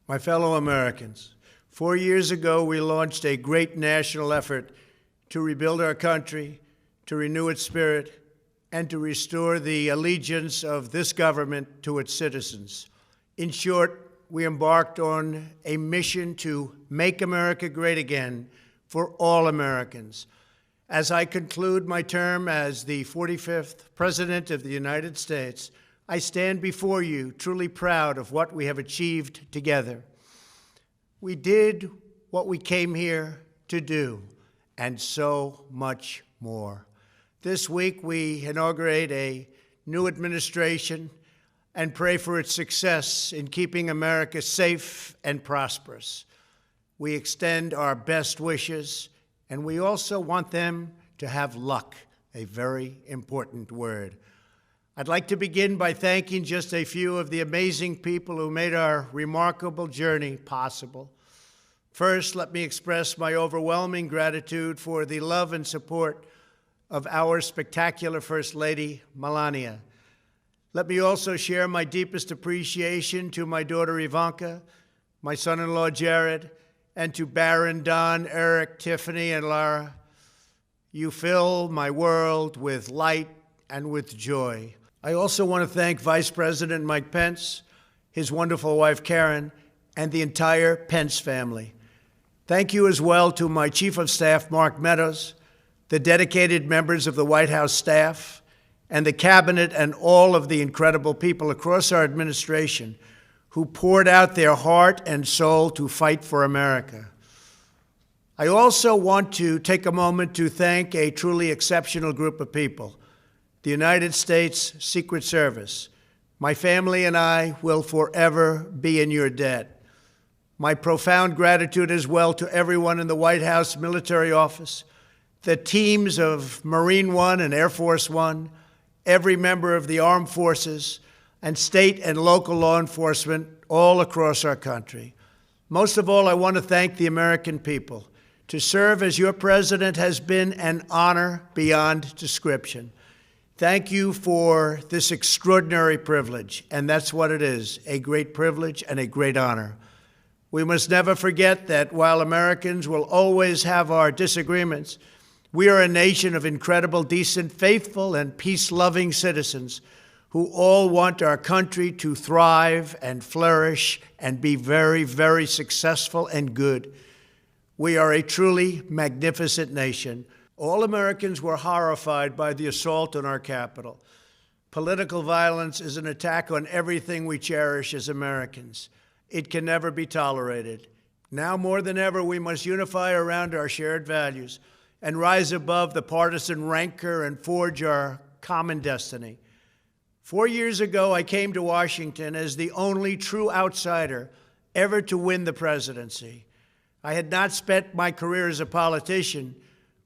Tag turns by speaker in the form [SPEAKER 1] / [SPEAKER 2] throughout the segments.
[SPEAKER 1] My fellow Americans, 4 years ago, we launched a great national effort to rebuild our country, to renew its spirit, and to restore the allegiance of this government to its citizens. In short, we embarked on a mission to make America great again for all Americans. As I conclude my term as the 45th President of the United States, I stand before you truly proud of what we have achieved together. We did what we came here to do, and so much more. This week, we inaugurate a new administration and pray for its success in keeping America safe and prosperous. We extend our best wishes, and we also want them to have luck, a very important word. I'd like to begin by thanking just a few of the amazing people who made our remarkable journey possible. First, let me express my overwhelming gratitude for the love and support of our spectacular First Lady, Melania. Let me also share my deepest appreciation to my daughter Ivanka, my son-in-law Jared, and to Barron, Don, Eric, Tiffany, and Lara. You fill my world with light and with joy. I also want to thank Vice President Mike Pence, his wonderful wife Karen, and the entire Pence family. Thank you as well to my Chief of Staff, Mark Meadows, the dedicated members of the White House staff, and the Cabinet, and all of the incredible people across our administration who poured out their heart and soul to fight for America. I also want to take a moment to thank a truly exceptional group of people, the United States Secret Service. My family and I will forever be in your debt. My profound gratitude as well to everyone in the White House Military Office, the teams of Marine One and Air Force One, every member of the armed forces, and state and local law enforcement all across our country. Most of all, I want to thank the American people. To serve as your president has been an honor beyond description. Thank you for this extraordinary privilege, and that's what it is, a great privilege and a great honor. We must never forget that while Americans will always have our disagreements, we are a nation of incredible, decent, faithful, and peace-loving citizens who all want our country to thrive and flourish and be very, very successful and good. We are a truly magnificent nation. All Americans were horrified by the assault on our Capitol. Political violence is an attack on everything we cherish as Americans. It can never be tolerated. Now more than ever, we must unify around our shared values and rise above the partisan rancor and forge our common destiny. 4 years ago, I came to Washington as the only true outsider ever to win the presidency. I had not spent my career as a politician,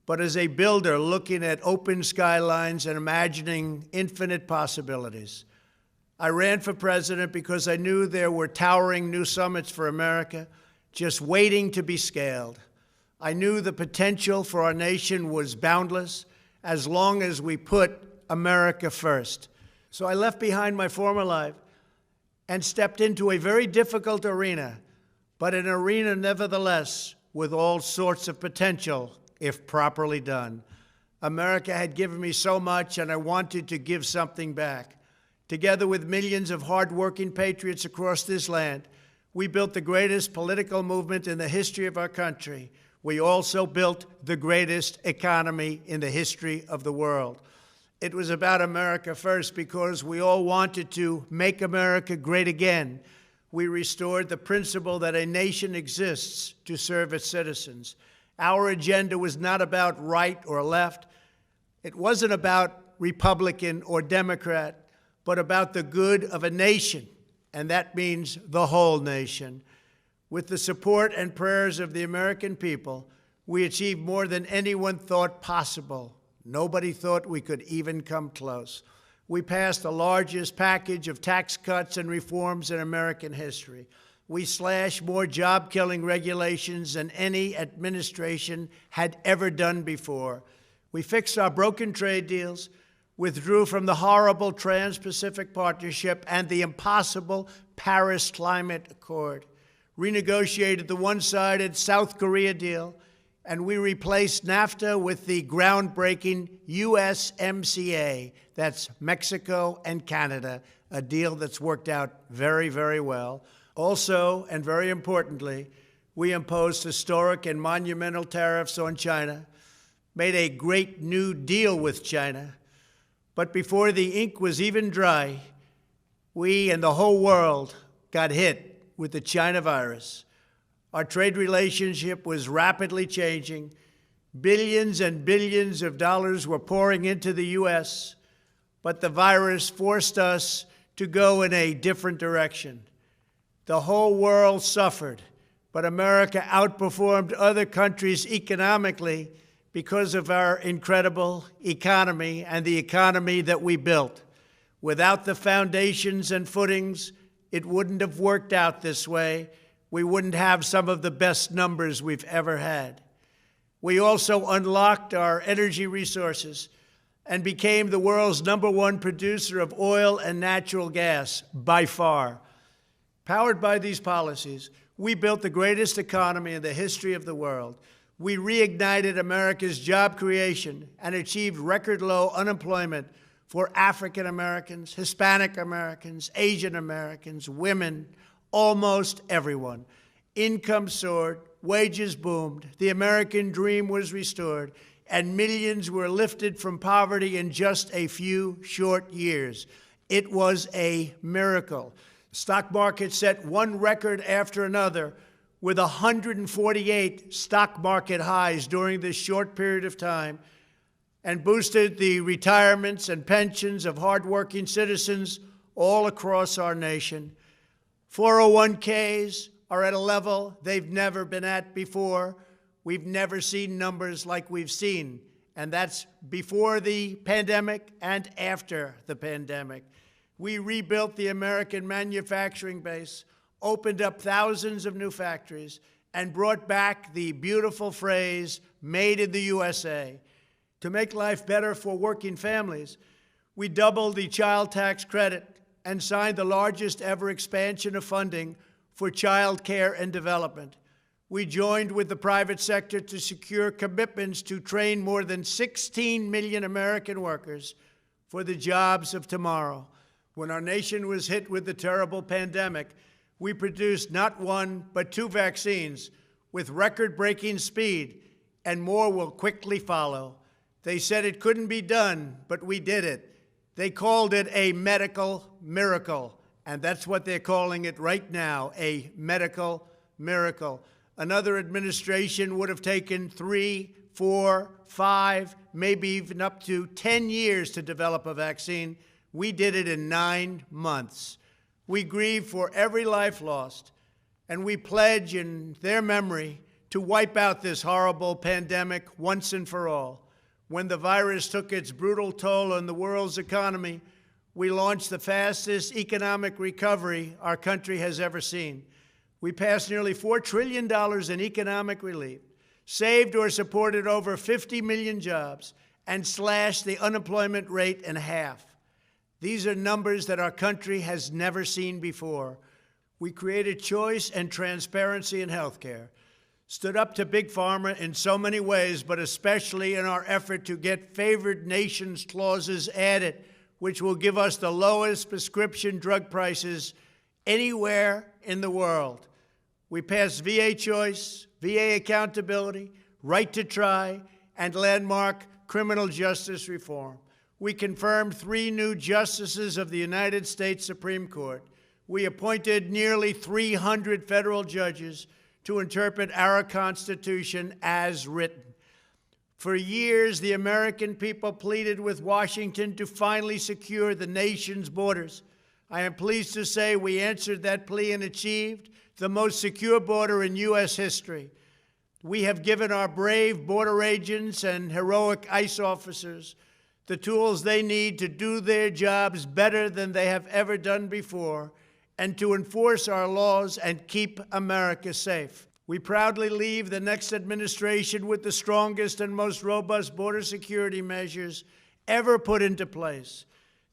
[SPEAKER 1] but as a builder looking at open skylines and imagining infinite possibilities. I ran for president because I knew there were towering new summits for America just waiting to be scaled. I knew the potential for our nation was boundless as long as we put America first. So I left behind my former life and stepped into a very difficult arena, but an arena nevertheless with all sorts of potential if properly done. America had given me so much, and I wanted to give something back. Together with millions of hardworking patriots across this land, we built the greatest political movement in the history of our country. We also built the greatest economy in the history of the world. It was about America first because we all wanted to make America great again. We restored the principle that a nation exists to serve its citizens. Our agenda was not about right or left. It wasn't about Republican or Democrat, but about the good of a nation, and that means the whole nation. With the support and prayers of the American people, we achieved more than anyone thought possible. Nobody thought we could even come close. We passed the largest package of tax cuts and reforms in American history. We slashed more job-killing regulations than any administration had ever done before. We fixed our broken trade deals, withdrew from the horrible Trans-Pacific Partnership and the impossible Paris Climate Accord, renegotiated the one-sided South Korea deal, and we replaced NAFTA with the groundbreaking USMCA. That's Mexico and Canada, a deal that's worked out very, very well. Also, and very importantly, we imposed historic and monumental tariffs on China, made a great new deal with China. But before the ink was even dry, we and the whole world got hit with the China virus. Our trade relationship was rapidly changing. Billions and billions of dollars were pouring into the U.S., but the virus forced us to go in a different direction. The whole world suffered, but America outperformed other countries economically because of our incredible economy and the economy that we built. Without the foundations and footings, it wouldn't have worked out this way. We wouldn't have some of the best numbers we've ever had. We also unlocked our energy resources and became the world's #1 producer of oil and natural gas, by far. Powered by these policies, we built the greatest economy in the history of the world. We reignited America's job creation and achieved record low unemployment for African Americans, Hispanic Americans, Asian Americans, women, almost everyone. Income soared, wages boomed, the American dream was restored, and millions were lifted from poverty in just a few short years. It was a miracle. The stock market set one record after another, with 148 stock market highs during this short period of time, and boosted the retirements and pensions of hardworking citizens all across our nation. 401ks are at a level they've never been at before. We've never seen numbers like we've seen, and that's before the pandemic and after the pandemic. We rebuilt the American manufacturing base, opened up thousands of new factories, and brought back the beautiful phrase, "Made in the USA." To make life better for working families, we doubled the child tax credit and signed the largest ever expansion of funding for child care and development. We joined with the private sector to secure commitments to train more than 16 million American workers for the jobs of tomorrow. When our nation was hit with the terrible pandemic, we produced not one, but 2 vaccines with record-breaking speed, and more will quickly follow. They said it couldn't be done, but we did it. They called it a medical miracle, and that's what they're calling it right now, a medical miracle. Another administration would have taken 3, 4, 5, maybe even up to 10 years to develop a vaccine. We did it in 9 months. We grieve for every life lost, and we pledge in their memory to wipe out this horrible pandemic once and for all. When the virus took its brutal toll on the world's economy, we launched the fastest economic recovery our country has ever seen. We passed nearly $4 trillion in economic relief, saved or supported over 50 million jobs, and slashed the unemployment rate in half. These are numbers that our country has never seen before. We created choice and transparency in healthcare, stood up to Big Pharma in so many ways, but especially in our effort to get favored nations clauses added, which will give us the lowest prescription drug prices anywhere in the world. We passed VA choice, VA accountability, right to try, and landmark criminal justice reform. We confirmed 3 new justices of the United States Supreme Court. We appointed nearly 300 federal judges to interpret our Constitution as written. For years, the American people pleaded with Washington to finally secure the nation's borders. I am pleased to say we answered that plea and achieved the most secure border in U.S. history. We have given our brave border agents and heroic ICE officers the tools they need to do their jobs better than they have ever done before, and to enforce our laws and keep America safe. We proudly leave the next administration with the strongest and most robust border security measures ever put into place.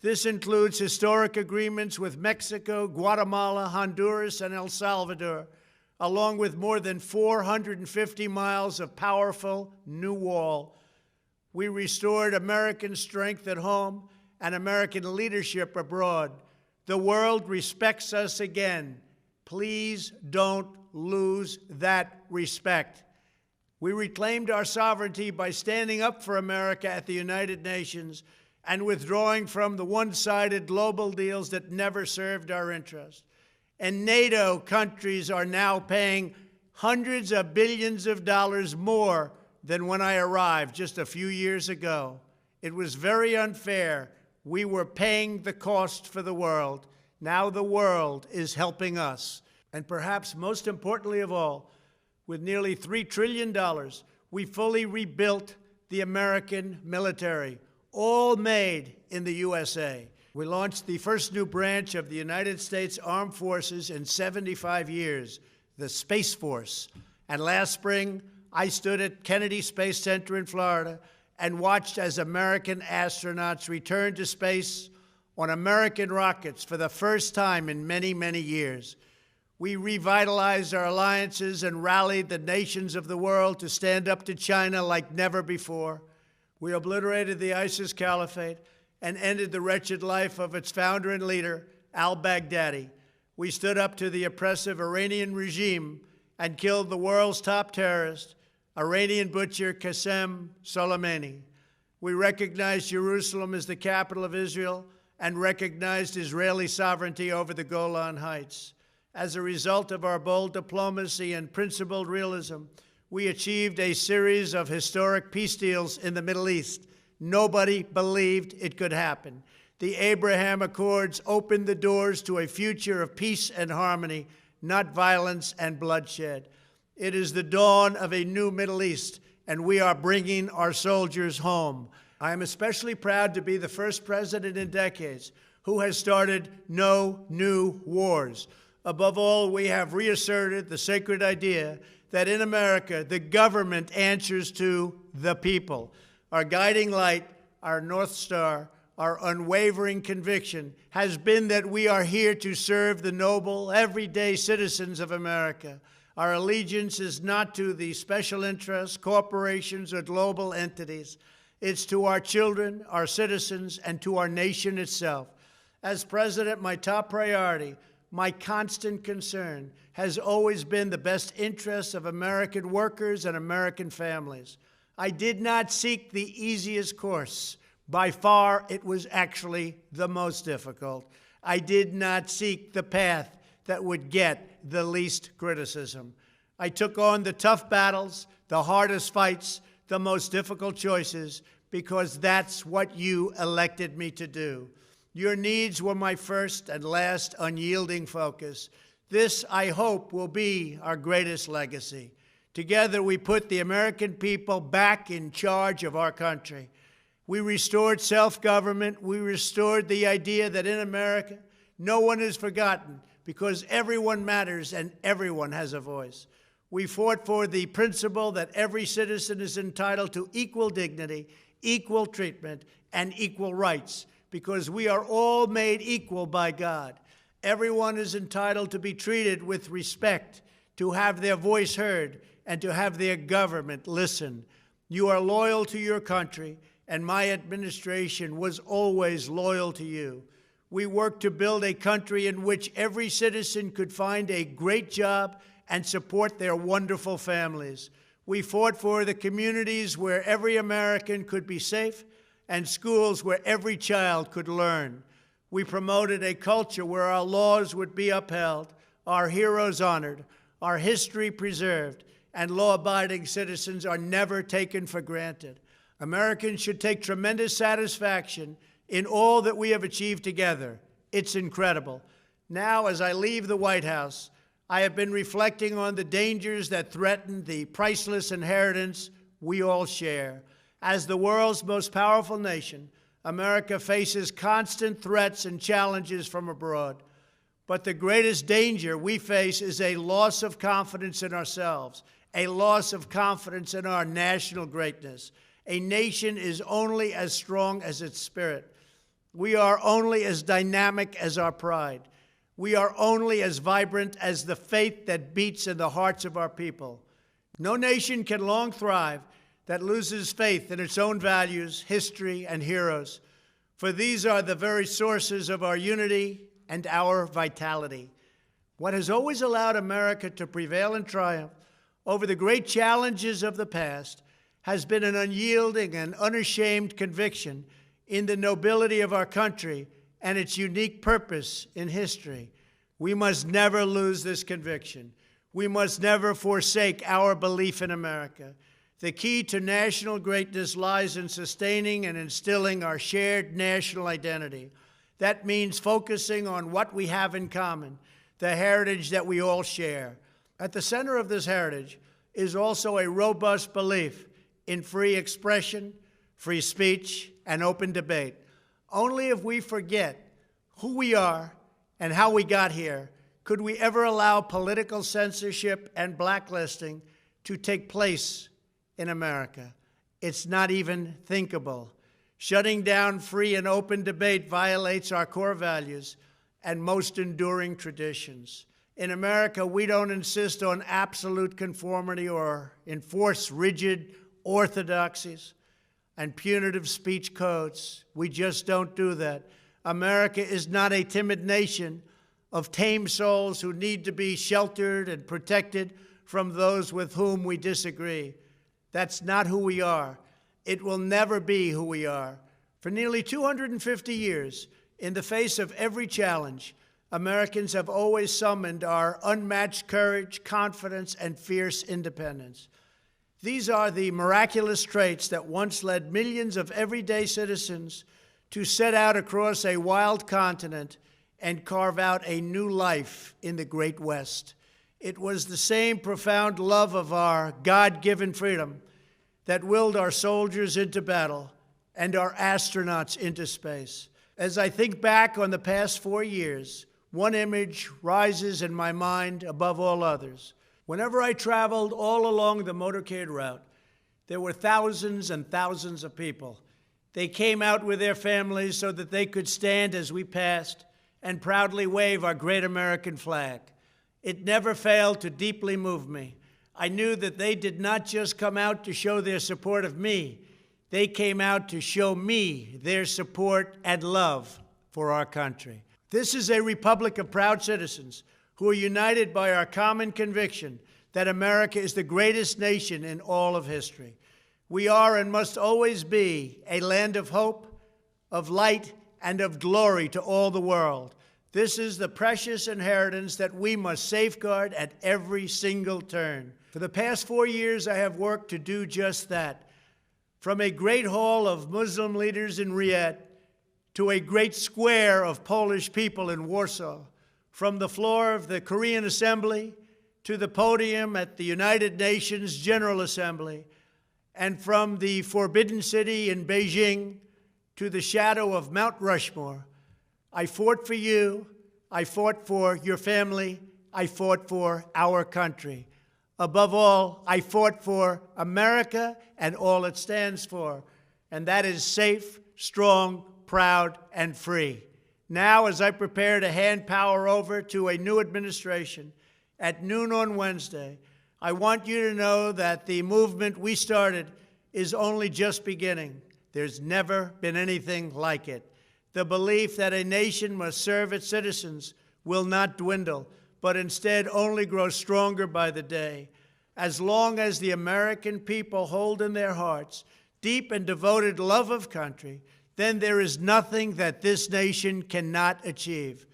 [SPEAKER 1] This includes historic agreements with Mexico, Guatemala, Honduras, and El Salvador, along with more than 450 miles of powerful new wall. We restored American strength at home and American leadership abroad. The world respects us again. Please don't lose that respect. We reclaimed our sovereignty by standing up for America at the United Nations and withdrawing from the one-sided global deals that never served our interest. And NATO countries are now paying hundreds of billions of dollars more than when I arrived just a few years ago. It was very unfair. We were paying the cost for the world. Now the world is helping us. And perhaps most importantly of all, with nearly $3 trillion, we fully rebuilt the American military, all made in the USA. We launched the first new branch of the United States Armed Forces in 75 years, the Space Force. And last spring, I stood at Kennedy Space Center in Florida and watched as American astronauts returned to space on American rockets for the first time in many, many years. We revitalized our alliances and rallied the nations of the world to stand up to China like never before. We obliterated the ISIS caliphate and ended the wretched life of its founder and leader, al-Baghdadi. We stood up to the oppressive Iranian regime and killed the world's top terrorist, Iranian butcher Qasem Soleimani. We recognized Jerusalem as the capital of Israel and recognized Israeli sovereignty over the Golan Heights. As a result of our bold diplomacy and principled realism, we achieved a series of historic peace deals in the Middle East. Nobody believed it could happen. The Abraham Accords opened the doors to a future of peace and harmony, not violence and bloodshed. It is the dawn of a new Middle East, and we are bringing our soldiers home. I am especially proud to be the first president in decades who has started no new wars. Above all, we have reasserted the sacred idea that in America, the government answers to the people. Our guiding light, our North Star, our unwavering conviction has been that we are here to serve the noble, everyday citizens of America. Our allegiance is not to the special interests, corporations, or global entities. It's to our children, our citizens, and to our nation itself. As president, my top priority, my constant concern, has always been the best interests of American workers and American families. I did not seek the easiest course. By far, it was actually the most difficult. I did not seek the path that would get the least criticism. I took on the tough battles, the hardest fights, the most difficult choices, because that's what you elected me to do. Your needs were my first and last unyielding focus. This, I hope, will be our greatest legacy. Together, we put the American people back in charge of our country. We restored self-government. We restored the idea that in America, no one is forgotten because everyone matters and everyone has a voice. We fought for the principle that every citizen is entitled to equal dignity, equal treatment, and equal rights because we are all made equal by God. Everyone is entitled to be treated with respect, to have their voice heard, and to have their government listen. You are loyal to your country, and my administration was always loyal to you. We worked to build a country in which every citizen could find a great job and support their wonderful families. We fought for the communities where every American could be safe and schools where every child could learn. We promoted a culture where our laws would be upheld, our heroes honored, our history preserved, and law-abiding citizens are never taken for granted. Americans should take tremendous satisfaction in all that we have achieved together. It's incredible. Now, as I leave the White House, I have been reflecting on the dangers that threaten the priceless inheritance we all share. As the world's most powerful nation, America faces constant threats and challenges from abroad. But the greatest danger we face is a loss of confidence in ourselves, a loss of confidence in our national greatness. A nation is only as strong as its spirit. We are only as dynamic as our pride. We are only as vibrant as the faith that beats in the hearts of our people. No nation can long thrive that loses faith in its own values, history, and heroes, for these are the very sources of our unity and our vitality. What has always allowed America to prevail and triumph over the great challenges of the past has been an unyielding and unashamed conviction in the nobility of our country and its unique purpose in history. We must never lose this conviction. We must never forsake our belief in America. The key to national greatness lies in sustaining and instilling our shared national identity. That means focusing on what we have in common, the heritage that we all share. At the center of this heritage is also a robust belief in free expression, free speech, and open debate. Only if we forget who we are and how we got here could we ever allow political censorship and blacklisting to take place in America. It's not even thinkable. Shutting down free and open debate violates our core values and most enduring traditions. In America, we don't insist on absolute conformity or enforce rigid orthodoxies and punitive speech codes. We just don't do that. America is not a timid nation of tame souls who need to be sheltered and protected from those with whom we disagree. That's not who we are. It will never be who we are. For nearly 250 years, in the face of every challenge, Americans have always summoned our unmatched courage, confidence, and fierce independence. These are the miraculous traits that once led millions of everyday citizens to set out across a wild continent and carve out a new life in the Great West. It was the same profound love of our God-given freedom that willed our soldiers into battle and our astronauts into space. As I think back on the past 4 years, one image rises in my mind above all others. Whenever I traveled all along the motorcade route, there were thousands and thousands of people. They came out with their families so that they could stand as we passed and proudly wave our great American flag. It never failed to deeply move me. I knew that they did not just come out to show their support of me. They came out to show me their support and love for our country. This is a republic of proud citizens who are united by our common conviction that America is the greatest nation in all of history. We are and must always be a land of hope, of light, and of glory to all the world. This is the precious inheritance that we must safeguard at every single turn. For the past 4 years, I have worked to do just that. From a great hall of Muslim leaders in Riyadh to a great square of Polish people in Warsaw, from the floor of the Korean Assembly to the podium at the United Nations General Assembly, and from the Forbidden City in Beijing to the shadow of Mount Rushmore, I fought for you, I fought for your family, I fought for our country. Above all, I fought for America and all it stands for, and that is safe, strong, proud, and free. Now, as I prepare to hand power over to a new administration at noon on Wednesday, I want you to know that the movement we started is only just beginning. There's never been anything like it. The belief that a nation must serve its citizens will not dwindle, but instead only grow stronger by the day. As long as the American people hold in their hearts deep and devoted love of country, then there is nothing that this nation cannot achieve.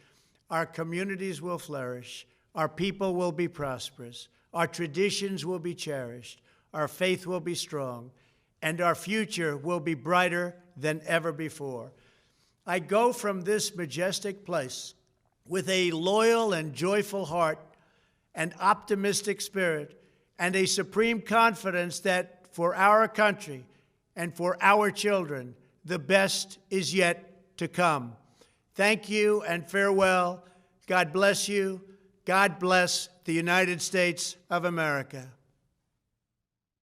[SPEAKER 1] Our communities will flourish, our people will be prosperous, our traditions will be cherished, our faith will be strong, and our future will be brighter than ever before. I go from this majestic place with a loyal and joyful heart, an optimistic spirit, and a supreme confidence that for our country and for our children, the best is yet to come. Thank you and farewell. God bless you. God bless the United States of America.